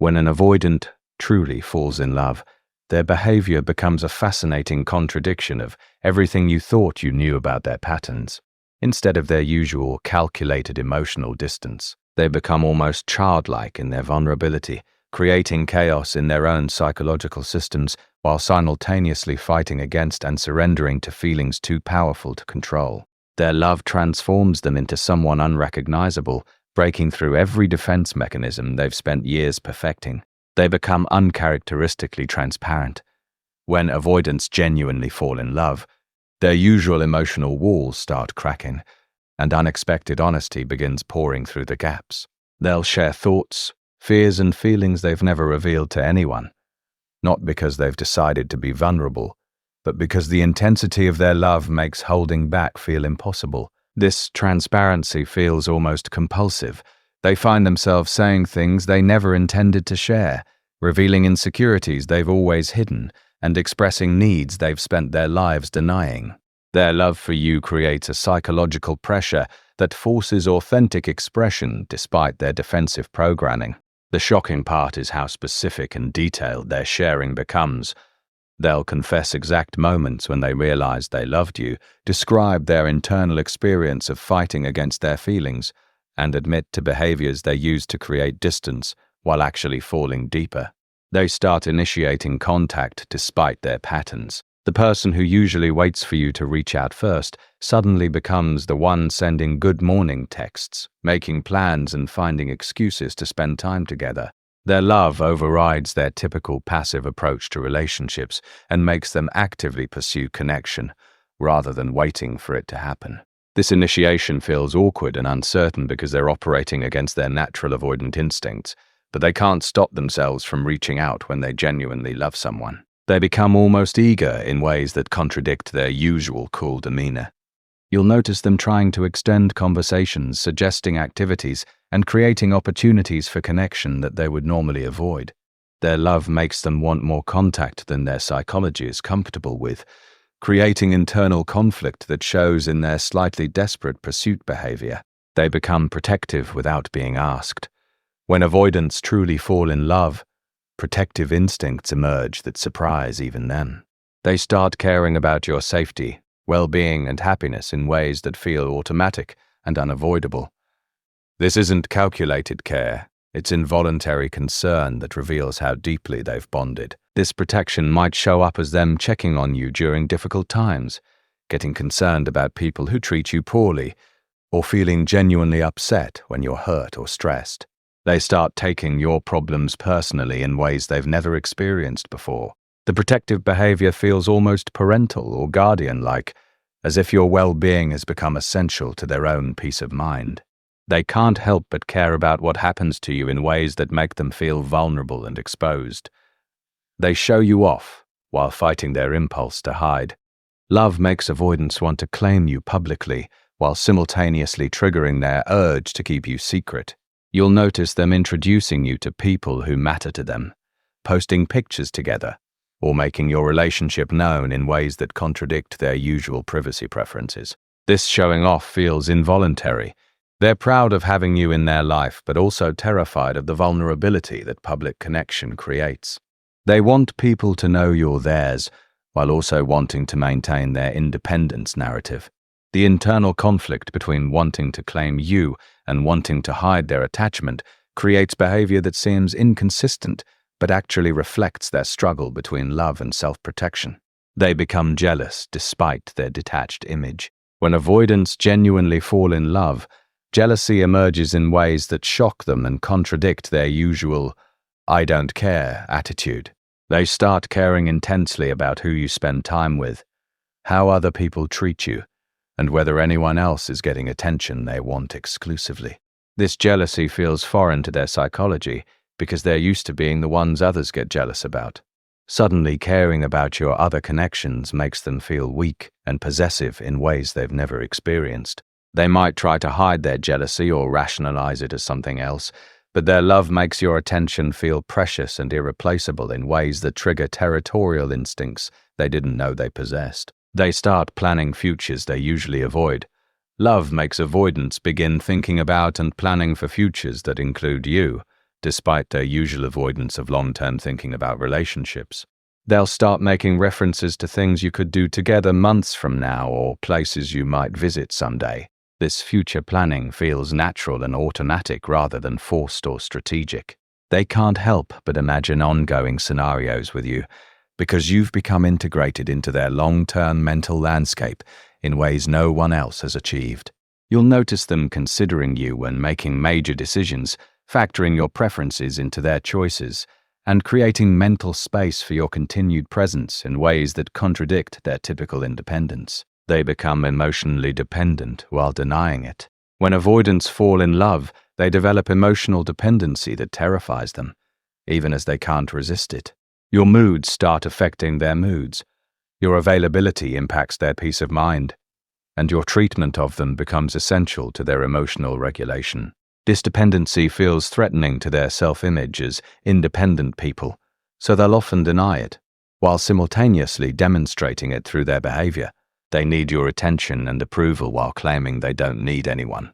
When an avoidant truly falls in love, their behavior becomes a fascinating contradiction of everything you thought you knew about their patterns. Instead of their usual calculated emotional distance, they become almost childlike in their vulnerability, creating chaos in their own psychological systems while simultaneously fighting against and surrendering to feelings too powerful to control. Their love transforms them into someone unrecognizable, breaking through every defense mechanism they've spent years perfecting. They become uncharacteristically transparent. When avoidants genuinely fall in love, their usual emotional walls start cracking, and unexpected honesty begins pouring through the gaps. They'll share thoughts, fears, and feelings they've never revealed to anyone, not because they've decided to be vulnerable, but because the intensity of their love makes holding back feel impossible. This transparency feels almost compulsive. They find themselves saying things they never intended to share, revealing insecurities they've always hidden, and expressing needs they've spent their lives denying. Their love for you creates a psychological pressure that forces authentic expression despite their defensive programming. The shocking part is how specific and detailed their sharing becomes. They'll confess exact moments when they realized they loved you, describe their internal experience of fighting against their feelings, and admit to behaviors they used to create distance while actually falling deeper. They start initiating contact despite their patterns. The person who usually waits for you to reach out first suddenly becomes the one sending good morning texts, making plans and finding excuses to spend time together. Their love overrides their typical passive approach to relationships and makes them actively pursue connection, rather than waiting for it to happen. This initiation feels awkward and uncertain because they're operating against their natural avoidant instincts, but they can't stop themselves from reaching out when they genuinely love someone. They become almost eager in ways that contradict their usual cool demeanor. You'll notice them trying to extend conversations, suggesting activities, and creating opportunities for connection that they would normally avoid. Their love makes them want more contact than their psychology is comfortable with, creating internal conflict that shows in their slightly desperate pursuit behavior. They become protective without being asked. When avoidants truly fall in love, protective instincts emerge that surprise even them. They start caring about your safety, well-being, and happiness in ways that feel automatic and unavoidable. This isn't calculated care, it's involuntary concern that reveals how deeply they've bonded. This protection might show up as them checking on you during difficult times, getting concerned about people who treat you poorly, or feeling genuinely upset when you're hurt or stressed. They start taking your problems personally in ways they've never experienced before. The protective behavior feels almost parental or guardian-like, as if your well-being has become essential to their own peace of mind. They can't help but care about what happens to you in ways that make them feel vulnerable and exposed. They show you off while fighting their impulse to hide. Love makes avoidants want to claim you publicly while simultaneously triggering their urge to keep you secret. You'll notice them introducing you to people who matter to them, posting pictures together, or making your relationship known in ways that contradict their usual privacy preferences. This showing off feels involuntary. They're proud of having you in their life, but also terrified of the vulnerability that public connection creates. They want people to know you're theirs, while also wanting to maintain their independence narrative. The internal conflict between wanting to claim you and wanting to hide their attachment creates behavior that seems inconsistent, but actually reflects their struggle between love and self-protection. They become jealous despite their detached image. When avoidants genuinely fall in love, jealousy emerges in ways that shock them and contradict their usual "I don't care" attitude. They start caring intensely about who you spend time with, how other people treat you, and whether anyone else is getting attention they want exclusively. This jealousy feels foreign to their psychology because they're used to being the ones others get jealous about. Suddenly caring about your other connections makes them feel weak and possessive in ways they've never experienced. They might try to hide their jealousy or rationalize it as something else, but their love makes your attention feel precious and irreplaceable in ways that trigger territorial instincts they didn't know they possessed. They start planning futures they usually avoid. Love makes avoidants begin thinking about and planning for futures that include you, despite their usual avoidance of long-term thinking about relationships. They'll start making references to things you could do together months from now or places you might visit someday. This future planning feels natural and automatic rather than forced or strategic. They can't help but imagine ongoing scenarios with you because you've become integrated into their long-term mental landscape in ways no one else has achieved. You'll notice them considering you when making major decisions, factoring your preferences into their choices, and creating mental space for your continued presence in ways that contradict their typical independence. They become emotionally dependent while denying it. When avoidants fall in love, they develop emotional dependency that terrifies them, even as they can't resist it. Your moods start affecting their moods. Your availability impacts their peace of mind, and your treatment of them becomes essential to their emotional regulation. This dependency feels threatening to their self-image as independent people, so they'll often deny it, while simultaneously demonstrating it through their behavior. They need your attention and approval while claiming they don't need anyone.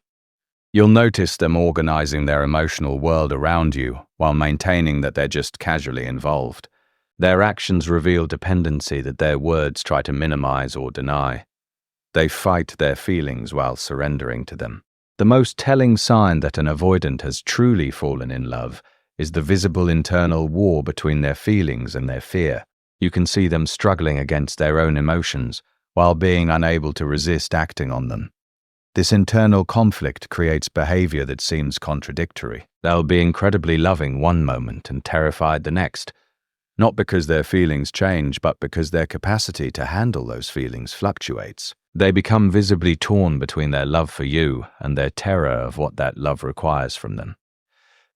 You'll notice them organizing their emotional world around you while maintaining that they're just casually involved. Their actions reveal dependency that their words try to minimize or deny. They fight their feelings while surrendering to them. The most telling sign that an avoidant has truly fallen in love is the visible internal war between their feelings and their fear. You can see them struggling against their own emotions while being unable to resist acting on them. This internal conflict creates behavior that seems contradictory. They'll be incredibly loving one moment and terrified the next, not because their feelings change, but because their capacity to handle those feelings fluctuates. They become visibly torn between their love for you and their terror of what that love requires from them.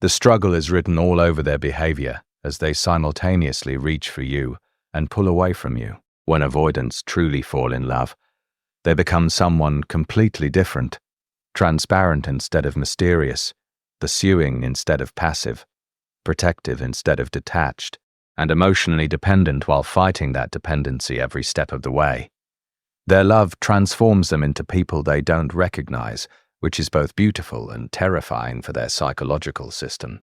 The struggle is written all over their behavior as they simultaneously reach for you and pull away from you. When avoidants truly fall in love, they become someone completely different, transparent instead of mysterious, pursuing instead of passive, protective instead of detached, and emotionally dependent while fighting that dependency every step of the way. Their love transforms them into people they don't recognize, which is both beautiful and terrifying for their psychological system.